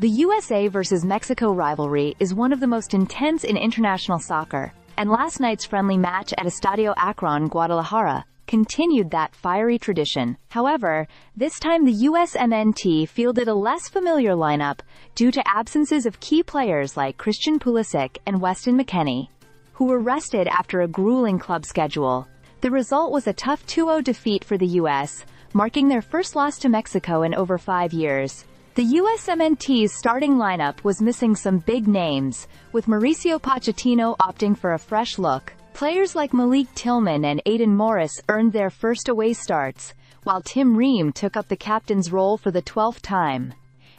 The USA versus Mexico rivalry is one of the most intense in international soccer, and last night's friendly match at Estadio Akron, Guadalajara, continued that fiery tradition. However, this time the USMNT fielded a less familiar lineup due to absences of key players like Christian Pulisic and Weston McKennie, who were rested after a grueling club schedule. The result was a tough 2-0 defeat for the U.S., marking their first loss to Mexico in over 5 years. The USMNT's starting lineup was missing some big names, with Mauricio Pochettino opting for a fresh look. Players like Malik Tillman and Aidan Morris earned their first away starts, while Tim Ream took up the captain's role for the 12th time.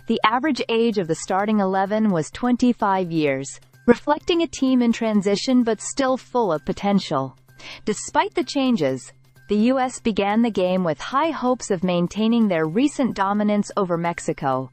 The average age of the starting 11 was 25 years, reflecting a team in transition but still full of potential. Despite the changes, the U.S. began the game with high hopes of maintaining their recent dominance over Mexico,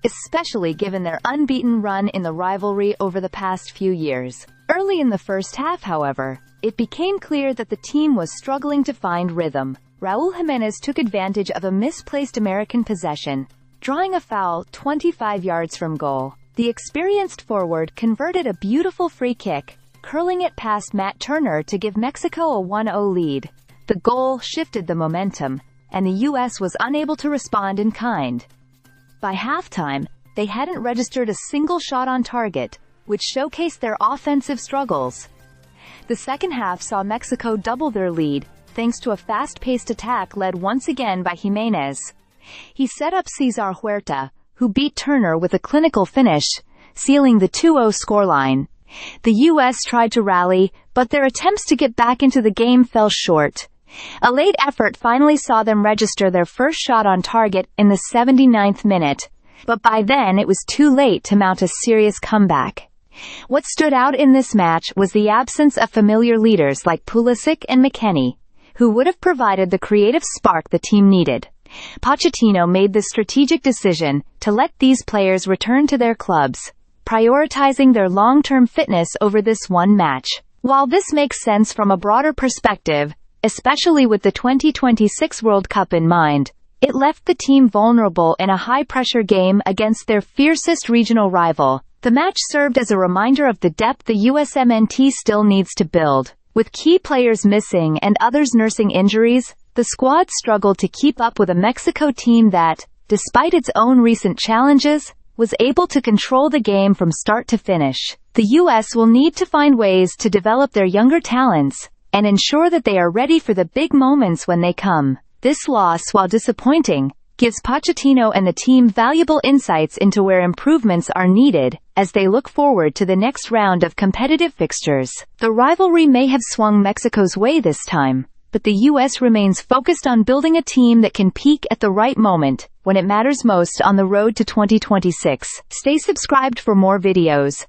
especially given their unbeaten run in the rivalry over the past few years. Early in the first half, however, it became clear that the team was struggling to find rhythm. Raúl Jiménez took advantage of a misplaced American possession, drawing a foul 25 yards from goal. The experienced forward converted a beautiful free kick, curling it past Matt Turner to give Mexico a 1-0 lead. The goal shifted the momentum, and the U.S. was unable to respond in kind. By halftime, they hadn't registered a single shot on target, which showcased their offensive struggles. The second half saw Mexico double their lead, thanks to a fast-paced attack led once again by Jiménez. He set up Cesar Huerta, who beat Turner with a clinical finish, sealing the 2-0 scoreline. The U.S. tried to rally, but their attempts to get back into the game fell short. A late effort finally saw them register their first shot on target in the 79th minute, but by then it was too late to mount a serious comeback. What stood out in this match was the absence of familiar leaders like Pulisic and McKennie, who would have provided the creative spark the team needed. Pochettino made the strategic decision to let these players return to their clubs, prioritizing their long-term fitness over this one match. While this makes sense from a broader perspective, especially with the 2026 World Cup in mind, it left the team vulnerable in a high-pressure game against their fiercest regional rival. The match served as a reminder of the depth the USMNT still needs to build. With key players missing and others nursing injuries, the squad struggled to keep up with a Mexico team that, despite its own recent challenges, was able to control the game from start to finish. The U.S. will need to find ways to develop their younger talents and ensure that they are ready for the big moments when they come. This loss, while disappointing, gives Pochettino and the team valuable insights into where improvements are needed as they look forward to the next round of competitive fixtures. The rivalry may have swung Mexico's way this time, but the U.S. remains focused on building a team that can peak at the right moment when it matters most on the road to 2026. Stay subscribed for more videos.